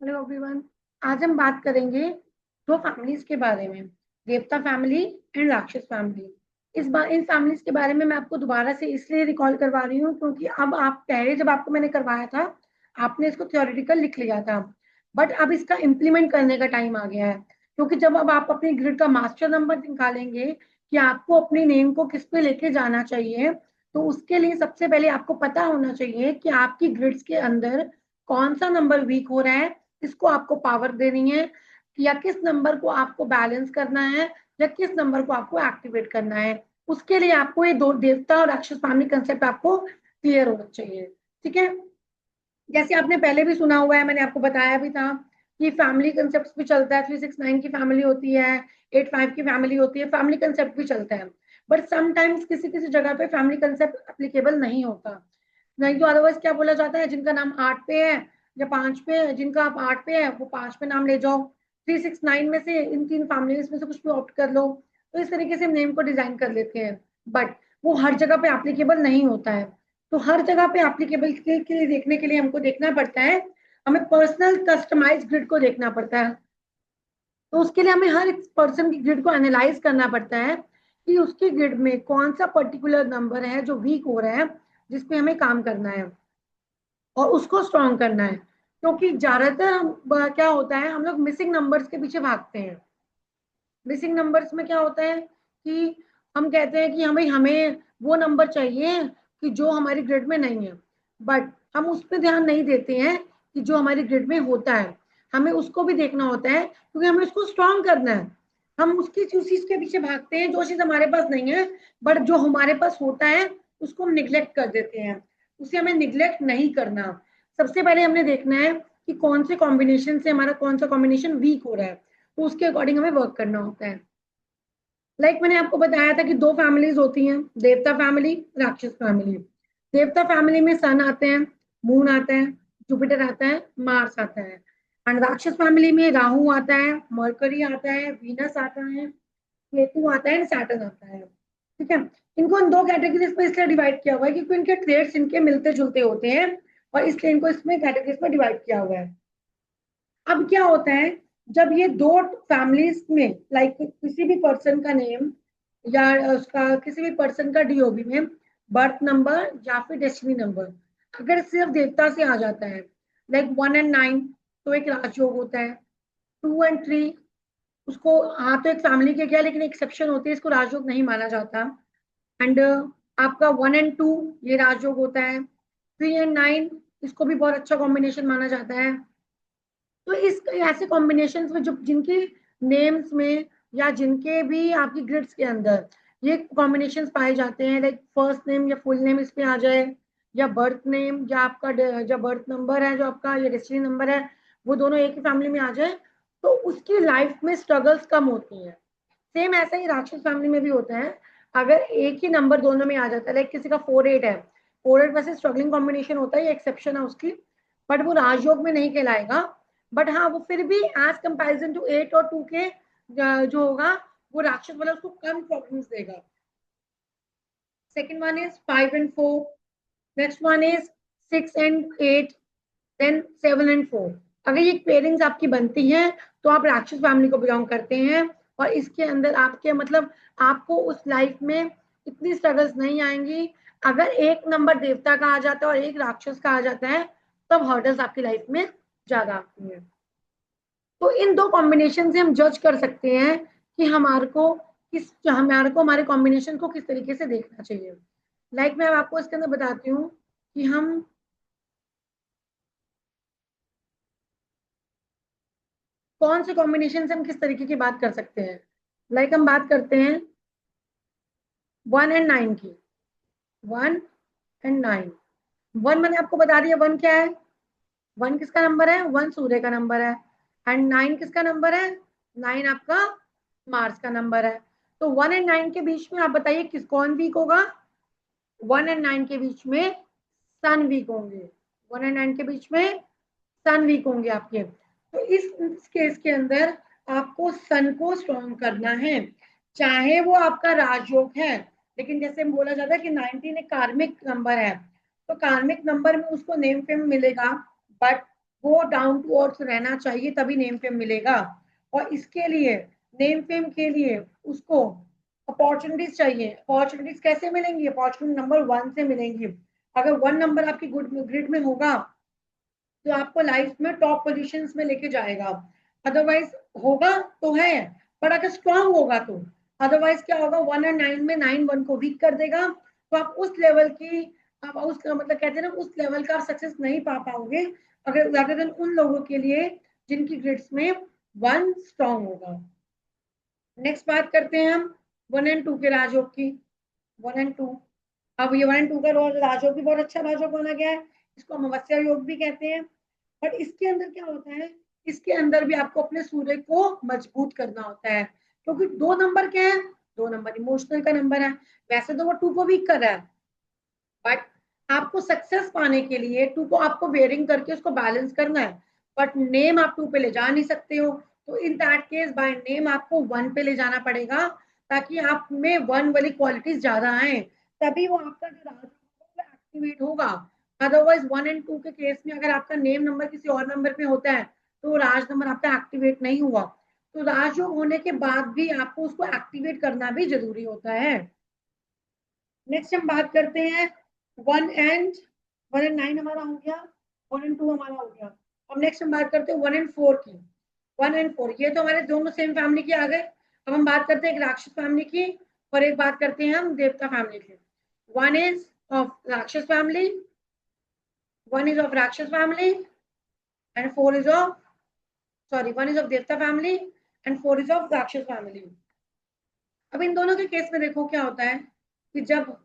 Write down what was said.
Hello everyone. आज हम बात करेंगे दो फैमिलीज के बारे में, देवता फैमिली एंड राक्षस फैमिली। इस बार इन फैमिलीज के बारे में मैं आपको दोबारा से इसलिए रिकॉल करवा रही हूँ क्योंकि अब आप पहले जब आपको मैंने करवाया था आपने इसको थ्योरेटिकल लिख लिया था, बट अब इसका इम्प्लीमेंट करने का टाइम आ गया है। क्योंकि जब अब आप अपनी ग्रिड का मास्टर नंबर निकालेंगे कि आपको अपनी नेम को किस पे लेके जाना चाहिए, तो उसके लिए सबसे पहले आपको पता होना चाहिए कि आपकी ग्रिड्स के अंदर कौन सा नंबर वीक हो रहा है, किसको आपको पावर देनी है, या किस नंबर को आपको बैलेंस करना है, या किस नंबर को आपको एक्टिवेट करना है। उसके लिए आपको ये दो देवता और राक्षस फैमिली कंसेप्ट आपको क्लियर होना चाहिए। ठीक है, जैसे आपने पहले भी सुना हुआ है, मैंने आपको बताया भी था कि फैमिली कंसेप्ट भी चलता है। 369 की फैमिली होती है, 85 की फैमिली होती है, फैमिली कंसेप्ट भी चलता है। बट समटाइम्स किसी किसी जगह पे फैमिली कंसेप्ट एप्लीकेबल नहीं होता। नहीं तो अदरवाइज क्या बोला जाता है, जिनका नाम 8 पे है या 5 पे है, जिनका आप 8 पे है वो 5 पे नाम ले जाओ, 369 में से इन तीन फैमिलीज में से कुछ भी ऑप्ट कर लो। तो इस तरीके से हम नेम को डिजाइन कर लेते हैं, बट वो हर जगह पे एप्लीकेबल नहीं होता है। तो हर जगह पे एप्लीकेबल के लिए देखने के लिए हमको देखना पड़ता है, हमें पर्सनल कस्टमाइज ग्रिड को देखना पड़ता है। तो उसके लिए हमें हर एक पर्सन की ग्रिड को एनालाइज करना पड़ता है कि उसकी ग्रिड में कौन सा पर्टिकुलर नंबर है जो वीक हो रहा है, जिसपे हमें काम करना है और उसको स्ट्रॉन्ग करना है। क्योंकि ज्यादातर क्या होता है, हम लोग मिसिंग नंबर्स के पीछे भागते हैं। मिसिंग नंबर्स में क्या होता है कि हम कहते हैं कि हमें हमें वो नंबर चाहिए कि जो हमारी ग्रिड में नहीं है, बट हम उस पर ध्यान नहीं देते हैं कि जो हमारी ग्रिड में होता है हमें उसको भी देखना होता है, क्योंकि हमें उसको स्ट्रॉन्ग करना है। हम उसकी चीज के पीछे भागते हैं जो चीज हमारे पास नहीं है, बट जो हमारे पास होता है उसको हम निग्लेक्ट कर देते हैं। उसे हमें निग्लेक्ट नहीं करना। सबसे पहले हमने देखना है कि कौन से कॉम्बिनेशन से हमारा कौन सा कॉम्बिनेशन वीक हो रहा है, तो उसके अकॉर्डिंग हमें वर्क करना होता है। मैंने आपको बताया था कि दो फैमिलीज होती हैं, देवता फैमिली, राक्षस फैमिली। देवता फैमिली में सन आते हैं, मून आता है, जुपिटर आता है, मार्स आता है। एंड राक्षस फैमिली में राहु आता है, मरकरी आता है, वीनस आता है, केतु आता है, सैटर्न आता है। ठीक है, इनको इन दो कैटेगरीज में इसलिए डिवाइड किया हुआ है क्योंकि इनके ट्रेड्स इनके मिलते जुलते होते हैं, और इसलिए इनको इसमें कैटेगरीज में डिवाइड किया हुआ है। अब क्या होता है, जब ये दो फैमिलीज में किसी भी पर्सन का नेम या उसका किसी भी पर्सन का डीओबी में बर्थ नंबर या फिर डेस्टिनी नंबर अगर सिर्फ देवता से आ जाता है, लाइक 1 और 9, तो एक राजयोग होता है। 2 और 3, उसको हाँ तो एक फैमिली के क्या, लेकिन एक्सेप्शन होती है, इसको राजयोग नहीं माना जाता। एंड आपका 1 और 2 ये राजयोग होता है। 3 और 9 इसको भी बहुत अच्छा कॉम्बिनेशन माना जाता है। तो इस ऐसे कॉम्बिनेशंस में जो जिनके नेम्स में या जिनके भी आपकी ग्रिड्स के अंदर ये कॉम्बिनेशंस पाए जाते हैं, लाइक फर्स्ट नेम या फुल नेम इस पे आ जाए, या बर्थ नेम या आपका जो बर्थ नंबर है जो आपका या डेस्टिनी नंबर है वो दोनों एक ही फैमिली में आ जाए, तो उसकी लाइफ में स्ट्रगल्स कम होती हैं। सेम ऐसा ही राक्षस फैमिली में भी होता है। अगर एक ही नंबर दोनों में आ जाता है, लाइक किसी का 4 8 है, 4 8 वैसे स्ट्रगलिंग कॉम्बिनेशन होता है, ये एक्सेप्शन है उसकी, बट वो राजयोग में नहीं कहलाएगा। बट हाँ वो फिर भी एज कंपैरिजन टू 8 और 2 के जो होगा वो राक्षस वाला उसको कम प्रॉब्लम्स देगा। सेकेंड वन इज 5 और 4, नेक्स्ट वन इज 6 और 8, देन 7 और 4। अगर ये पेयरिंग्स आपकी बनती हैं तो आप राक्षस फैमिली को बिलोंग करते हैं, और इसके अंदर आपके मतलब आपको उस लाइफ में इतनी स्ट्रगल्स नहीं आएंगी। अगर एक नंबर देवता का आ जाता है और एक राक्षस का आ जाता है तब हर्डल्स आपकी लाइफ में ज्यादा आती हैं। तो इन दो कॉम्बिनेशन से हम जज कर सकते हैं कि हमारे को हमारे कॉम्बिनेशन को किस तरीके से देखना चाहिए। मैं आपको इसके अंदर बताती हूँ कि हम कौन से कॉम्बिनेशन से हम किस तरीके की बात कर सकते हैं। हम बात करते हैं 1 और 9 की। 1 और 9, वन मैंने आपको बता दिया वन क्या है। वन किसका नंबर है, वन सूर्य का नंबर है। एंड 9 किसका नंबर है, 9 आपका मार्स का नंबर है। तो 1 और 9 के बीच में आप बताइए किस कौन वीक होगा। 1 और 9 के बीच में सन वीक होंगे। 1 और 9 के बीच में सन वीक होंगे आपके। तो इस केस के अंदर आपको सन को स्ट्रॉन्ग करना है, चाहे वो आपका राजयोग है। लेकिन जैसे बोला जाता है कि 19 एक कार्मिक नंबर है, तो कार्मिक नंबर में उसको नेम फेम मिलेगा, बट वो डाउन टू अर्थ रहना चाहिए, तभी नेम फेम मिलेगा। और इसके लिए, नेम फेम के लिए उसको अपॉर्चुनिटीज चाहिए। अपॉर्चुनिटीज कैसे मिलेंगी? अपॉर्चुनिटी नंबर 1 से मिलेंगी। अगर 1 नंबर आपकी गुड ग्रिड में होगा तो आपको लाइफ में टॉप पोजीशंस में लेके जाएगा। अदरवाइज होगा तो है, पर अगर स्ट्रांग होगा तो। अदरवाइज क्या होगा, 1 और 9 में 9 1 को वीक कर देगा, तो आप उस लेवल की, आप उस मतलब कहते हैं ना, उस लेवल का सक्सेस नहीं पा पाओगे, अगर ज्यादा दिन उन लोगों के लिए जिनकी ग्रिड्स में 1 स्ट्रांग होगा। नेक्स्ट बात करते हैं हम 1 और 2 के राजयोग की। 1 और 2, अब ये 1 और 2 का राजयोग भी बहुत अच्छा राजयोग माना गया है, इसको अमावस्या योग भी कहते हैं। पर इसके अंदर क्या होता है, इसके अंदर भी आपको अपने सूर्य को मजबूत करना होता है, क्योंकि 2 नंबर क्या है, 2 नंबर इमोशनल का नंबर है। वैसे तो वो 2 को वीक कर रहा है, बट आपको सक्सेस पाने के लिए 2 को आपको बेयरिंग करके उसको बैलेंस करना है। बट नेम आप 2 पे ले जा नहीं सकते हो, तो in that case by name आपको 1 पे ले जाना पड़ेगा, ताकि आप में 1 वाली क्वालिटीज ज्यादा आए, तभी वो आपका जो राज एक्टिवेट होगा। अदरवाइज 1 और 2 के केस में अगर आपका नेम नंबर किसी और नंबर पे होता है तो राज नंबर आपका एक्टिवेट नहीं हुआ। तो राजयोग होने के बाद भी आपको उसको एक्टिवेट करना भी जरूरी होता है। नेक्स्ट हम बात करते हैं 1 एंड 9 हमारा हो गया, 1 और 2 हमारा हो गया। अब नेक्स्ट हम बात करते हैं 1 और 4 की। 1 और 4 ये तो हमारे दोनों सेम फैमिली के आ गए। अब हम बात करते हैं एक राक्षस फैमिली की, और एक बात करते हैं हम देवता फैमिली की। 1 इज ऑफ राक्षस फैमिली, 1 इज ऑफ राक्षस family, and 4 is of, sorry, 1 is of देवता फैमिली एंड 4 इज ऑफ राक्षस फैमिली। अब इन दोनों के केस में देखो क्या होता है कि जब